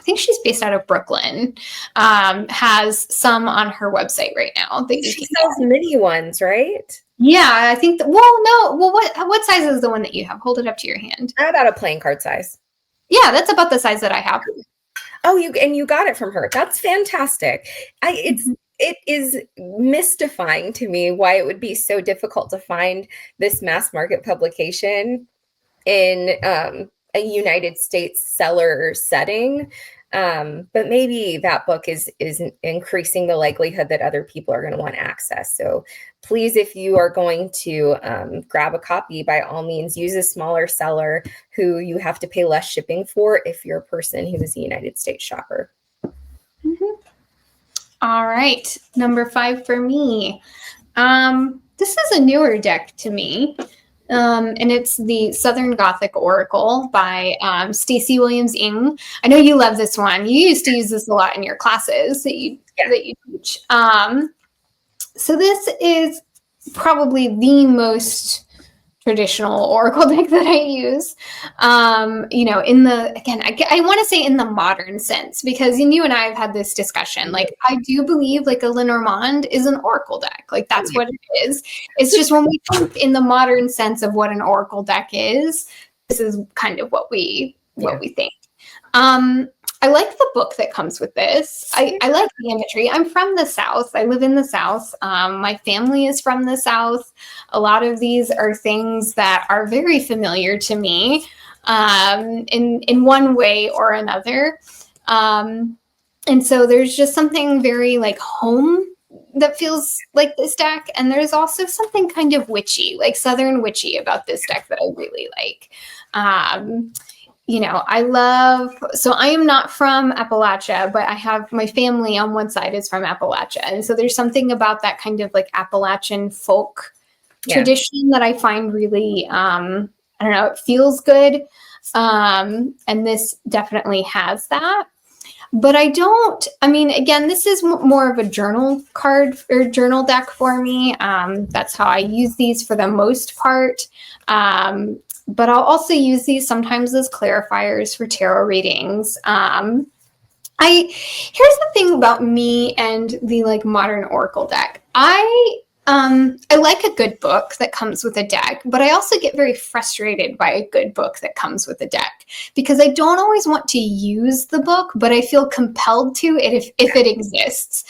I think she's based out of Brooklyn, has some on her website right now. She sells mini ones, right? Yeah, I think. What size is the one that you have? Hold it up to your hand. About a playing card size. Yeah, that's about the size that I have. Oh, you got it from her. That's fantastic. It is mystifying to me why it would be so difficult to find this mass market publication in a United States seller setting. But maybe that book is increasing the likelihood that other people are going to want access. So please, if you are going to grab a copy, by all means, use a smaller seller who you have to pay less shipping for if you're a person who is a United States shopper. Mm-hmm. All right. Number 5 for me. This is a newer deck to me. And it's the Southern Gothic Oracle by Stacey Williams-Ng. I know you love this one. You used to use this a lot in your classes that you teach. So this is probably the most traditional Oracle deck that I use. I want to say in the modern sense, because you and I have had this discussion. I do believe a Lenormand is an Oracle deck. That's what it is. It's just when we think in the modern sense of what an Oracle deck is, this is kind of what we think. I like the book that comes with this. I like the imagery. I'm from the South. I live in the South. My family is from the South. A lot of these are things that are very familiar to me in one way or another. And so there's just something very home that feels like this deck. And there's also something kind of witchy, Southern witchy about this deck that I really like. I am not from Appalachia, but I have my family on one side is from Appalachia. And so there's something about that kind of Appalachian folk tradition that I find really, I don't know, it feels good. And this definitely has that. But I mean, again, this is more of a journal card or journal deck for me. That's how I use these for the most part. But I'll also use these sometimes as clarifiers for tarot readings. Here's the thing about me and the like modern oracle deck. I like a good book that comes with a deck, but I also get very frustrated by a good book that comes with a deck because I don't always want to use the book, but I feel compelled to if it exists.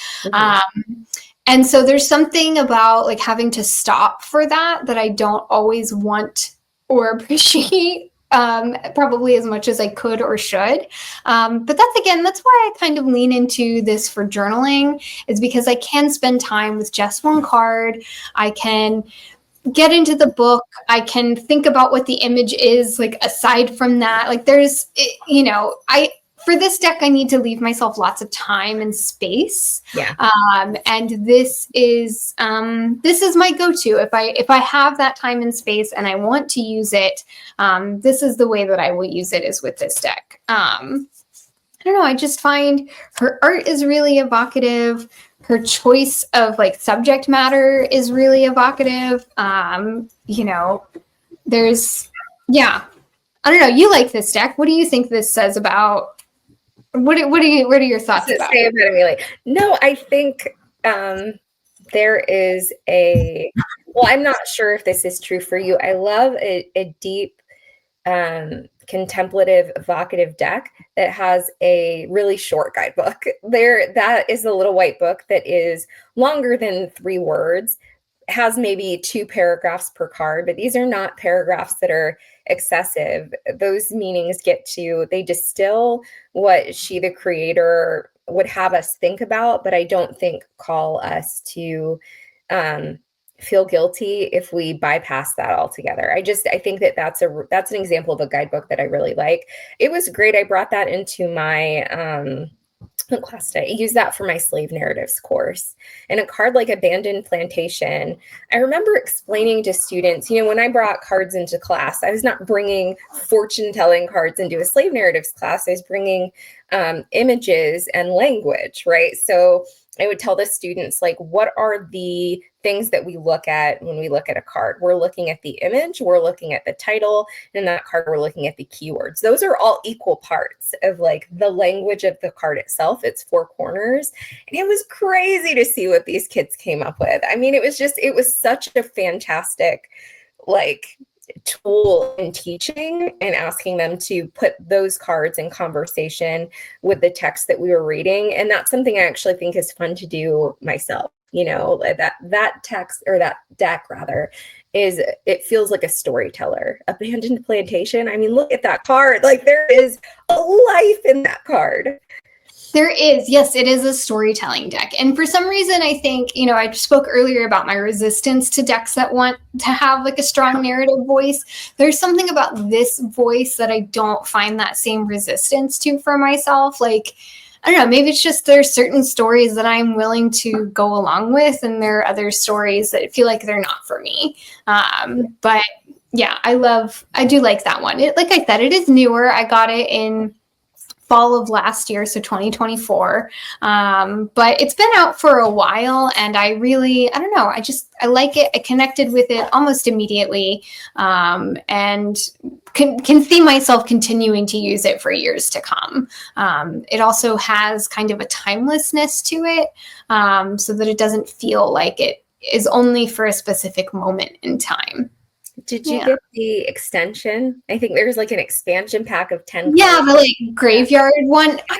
And so there's something about like having to stop for that I don't always want or appreciate. Probably as much as I could or should. But that's why I kind of lean into this for journaling, is because I can spend time with just one card. I can get into the book. I can think about what the image is, like aside from that, like for this deck, I need to leave myself lots of time and space. Yeah. And this is my go-to. If I have that time and space and I want to use it, this is the way that I will use it, is with this deck. I don't know. I just find her art is really evocative. Her choice of like subject matter is really evocative. I don't know. You like this deck. What do you think this says about? What are your thoughts about it? Amelia? No, I think there is I'm not sure if this is true for you. I love a deep, contemplative, evocative deck that has a really short guidebook. That is a little white book that is longer than 3 words, has maybe 2 paragraphs per card, but these are not paragraphs that are excessive. Those meanings they distill what she, the creator, would have us think about, but I don't think call us to feel guilty if we bypass that altogether. I think that's an example of a guidebook that I really like. It was great. I brought that into my what class did I use that for my slave narratives course. And a card like Abandoned Plantation, I remember explaining to students, when I brought cards into class, I was not bringing fortune telling cards into a slave narratives class. I was bringing images and language, right? So I would tell the students, like, what are the things that we look at when we look at a card? We're looking at the image, we're looking at the title, and in that card, we're looking at the keywords. Those are all equal parts of like the language of the card itself. It's 4 corners. And it was crazy to see what these kids came up with. I mean, it was such a fantastic, like, tool in teaching and asking them to put those cards in conversation with the text that we were reading. And that's something I actually think is fun to do myself. That text, or that deck rather, it feels like a storyteller. Abandoned Plantation. I mean, look at that card. Like, there is a life in that card. There is. Yes, it is a storytelling deck. And for some reason, I think, I spoke earlier about my resistance to decks that want to have like a strong narrative voice. There's something about this voice that I don't find that same resistance to for myself. Like, I don't know, maybe it's just there's certain stories that I'm willing to go along with, and there are other stories that feel like they're not for me. But yeah, I do like that one. Like I said, it is newer. I got it in fall of last year, so 2024. But it's been out for a while, and I don't know, I like it. I connected with it almost immediately, and can see myself continuing to use it for years to come. It also has kind of a timelessness to it, so that it doesn't feel like it is only for a specific moment in time. Did you get the extension? I think there's like an expansion pack of 10 Yeah, cards. the like graveyard one. I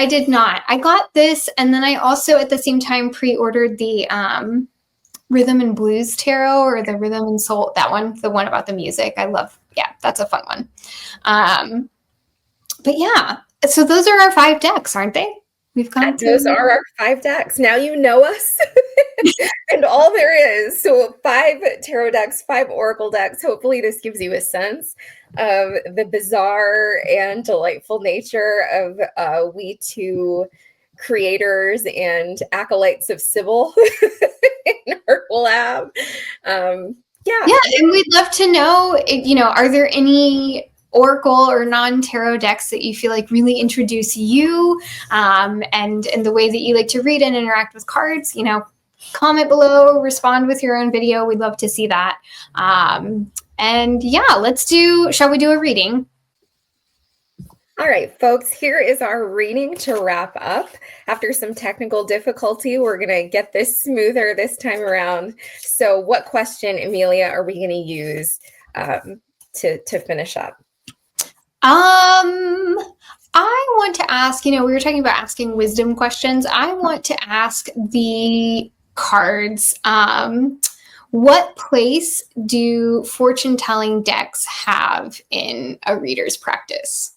did not. I got this, and then I also at the same time pre-ordered the Rhythm and Blues Tarot, or the Rhythm and Soul, that one, the one about the music. That's a fun one. But yeah, so those are our 5 decks, aren't they? Those are our 5 decks. Now you know us and all there is. So 5 tarot decks, 5 oracle decks. Hopefully this gives you a sense of the bizarre and delightful nature of we 2 creators and acolytes of Sibyl in our lab. Yeah, and we'd love to know, are there any Oracle or non-tarot decks that you feel like really introduce you and the way that you like to read and interact with cards? Comment below, respond with your own video. We'd love to see that. And yeah, shall we do a reading? All right, folks, here is our reading to wrap up. After some technical difficulty, we're going to get this smoother this time around. So what question, Amelia, are we going to use to finish up? I want to ask, we were talking about asking wisdom questions. I want to ask the cards, what place do fortune-telling decks have in a reader's practice?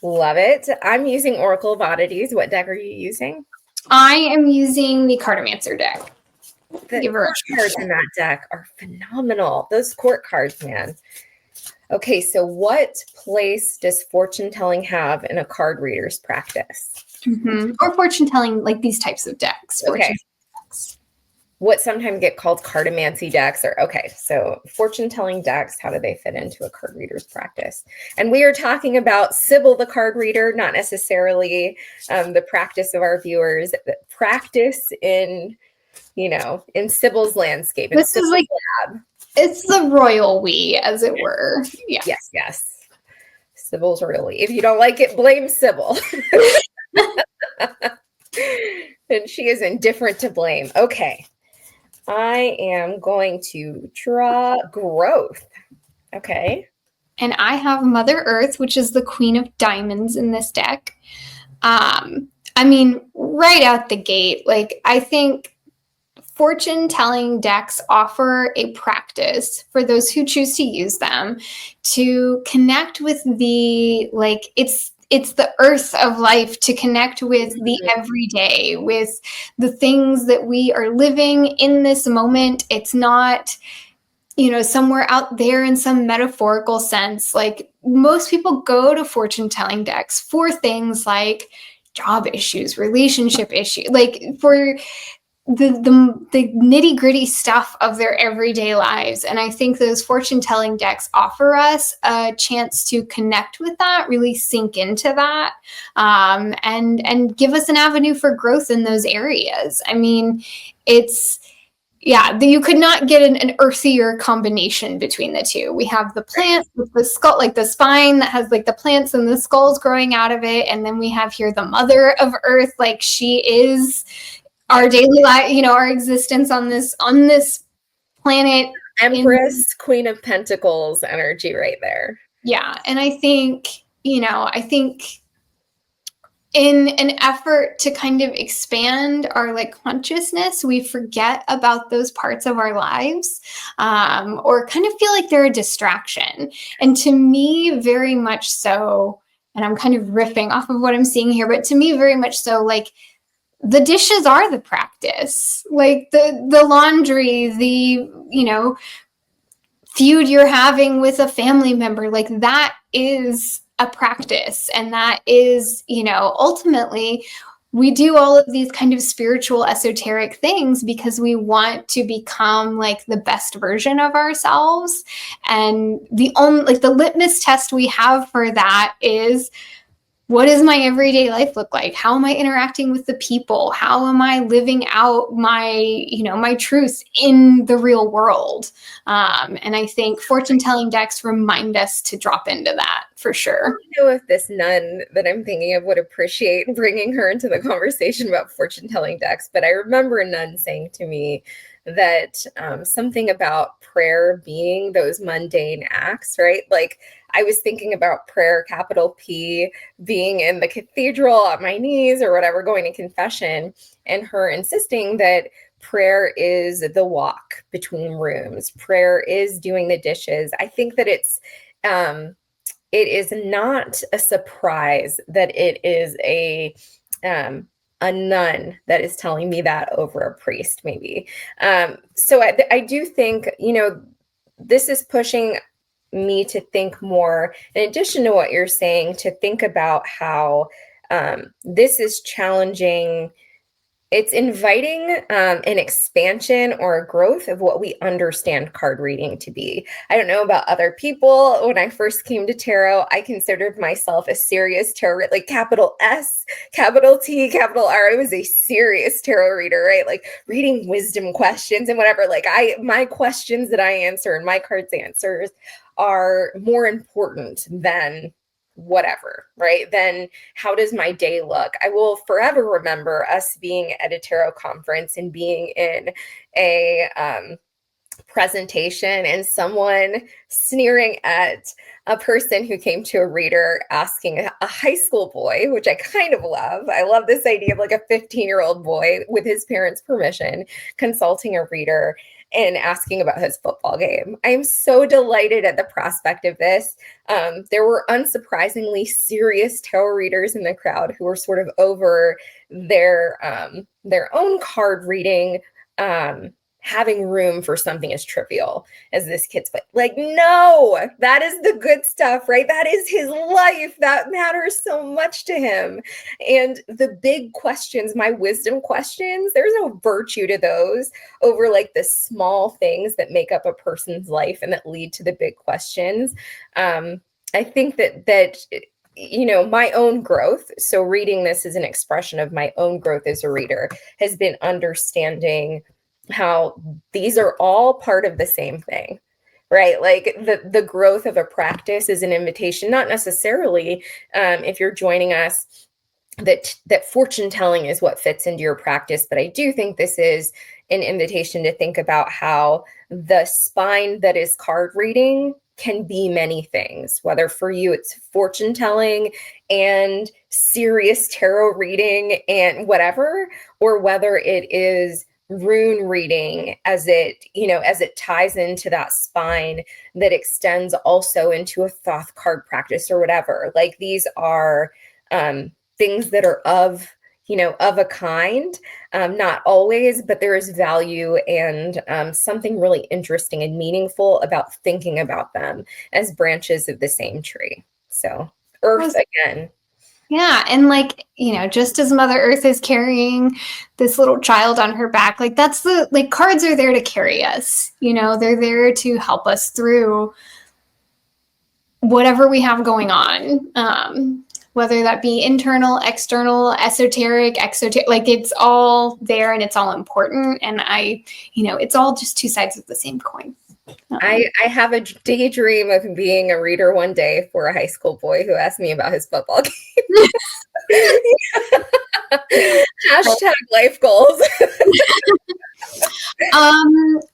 Love it. I'm using Oracle of Oddities. What deck are you using? I am using the Cartomancer deck. The cards in that deck are phenomenal. Those court cards, man. Okay, so what place does fortune-telling have in a card reader's practice? Or fortune-telling, like these types of decks. Okay. What sometimes get called cartomancy decks so fortune-telling decks, how do they fit into a card reader's practice? And we are talking about Sibyl the card reader, not necessarily the practice of our viewers, practice in Sibyl's landscape. This is like lab. It's the royal we, as it were. Yeah. Yes. Sibyl's royal we. If you don't like it, blame Sibyl. And she is indifferent to blame. Okay. I am going to draw growth. Okay. And I have Mother Earth, which is the Queen of Diamonds in this deck. Right out the gate, I think fortune-telling decks offer a practice for those who choose to use them to connect with it's the earth of life, to connect with the everyday, with the things that we are living in this moment. It's not, somewhere out there in some metaphorical sense. Most people go to fortune-telling decks for things like job issues, relationship issues, for the nitty-gritty stuff of their everyday lives. And I think those fortune-telling decks offer us a chance to connect with that, really sink into that, and give us an avenue for growth in those areas. You could not get an earthier combination between the two. We have the plant with the skull, the spine that has the plants and the skulls growing out of it. And then we have here the Mother of Earth, she is our daily life, our existence on this planet. Empress, Queen of Pentacles energy right there. Yeah. And I think in an effort to kind of expand our consciousness, we forget about those parts of our lives, or kind of feel like they're a distraction. And to me, very much so, and I'm kind of riffing off of what I'm seeing here, but to me, very much so, the dishes are the practice, the laundry, the, feud you're having with a family member, that is a practice. And that is, ultimately we do all of these kind of spiritual, esoteric things because we want to become the best version of ourselves. And the only, the litmus test we have for that is, what does my everyday life look like? How am I interacting with the people? How am I living out my, my truth in the real world? And I think fortune-telling decks remind us to drop into that for sure. I don't know if this nun that I'm thinking of would appreciate bringing her into the conversation about fortune-telling decks, but I remember a nun saying to me that something about prayer being those mundane acts, right? I was thinking about prayer, capital P, being in the cathedral on my knees or whatever, going to confession, and her insisting that prayer is the walk between rooms. Prayer is doing the dishes. I think that it is not a surprise that it is a nun that is telling me that over a priest, maybe. So I do think, this is pushing me to think more, in addition to what you're saying, to think about how This is challenging. It's inviting an expansion or a growth of what we understand card reading to be. I don't know about other people. When I first came to tarot, I considered myself a serious tarot, like capital S, capital T, capital R. I was a serious tarot reader, right? Like reading wisdom questions and whatever. Like my questions that I answer and my cards answers are more important than whatever, right? Then how does my day look? I will forever remember us being at a tarot conference and being in a presentation and someone sneering at a person who came to a reader asking a high school boy, which I kind of love. I love this idea of like a 15-year-old boy with his parents' permission consulting a reader and asking about his football game. I'm so delighted at the prospect of this. There were unsurprisingly serious tarot readers in the crowd who were sort of over their own card reading, having room for something as trivial as this kid's foot. Like, no, that is the good stuff, right? That is his life. That matters so much to him. And the big questions, my wisdom questions, there's no virtue to those over like the small things that make up a person's life and that lead to the big questions. I think that my own growth, so reading this is an expression of my own growth as a reader, has been understanding how these are all part of the same thing, right? Like the growth of a practice is an invitation, not necessarily if you're joining us that fortune telling is what fits into your practice. But I do think this is an invitation to think about how the spine that is card reading can be many things, whether for you it's fortune telling and serious tarot reading and whatever, or whether it is rune reading as it ties into that spine that extends also into a Thoth card practice or whatever. Like these are things that are of a kind, not always, but there is value and something really interesting and meaningful about thinking about them as branches of the same tree. So Earth again. Yeah. And like, just as Mother Earth is carrying this little child on her back, like cards are there to carry us, they're there to help us through whatever we have going on. Whether that be internal, external, esoteric, exoteric, like it's all there and it's all important. And it's all just two sides of the same coin. I have a daydream of being a reader one day for a high school boy who asked me about his football game. Hashtag life goals. All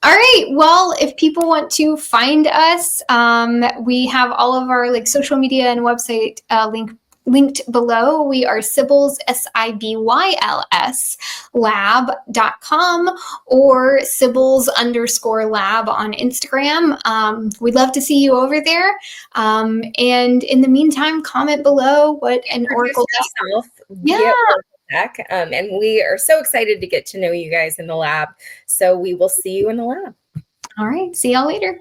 right. Well, if people want to find us, we have all of our social media and website linked below. We are Sibyl's, SIBYLS lab.com or Sibyl's_lab on Instagram. We'd love to see you over there. And in the meantime, comment below what an oracle yourself. Yeah. Deck. And we are so excited to get to know you guys in the lab. So we will see you in the lab. All right. See y'all later.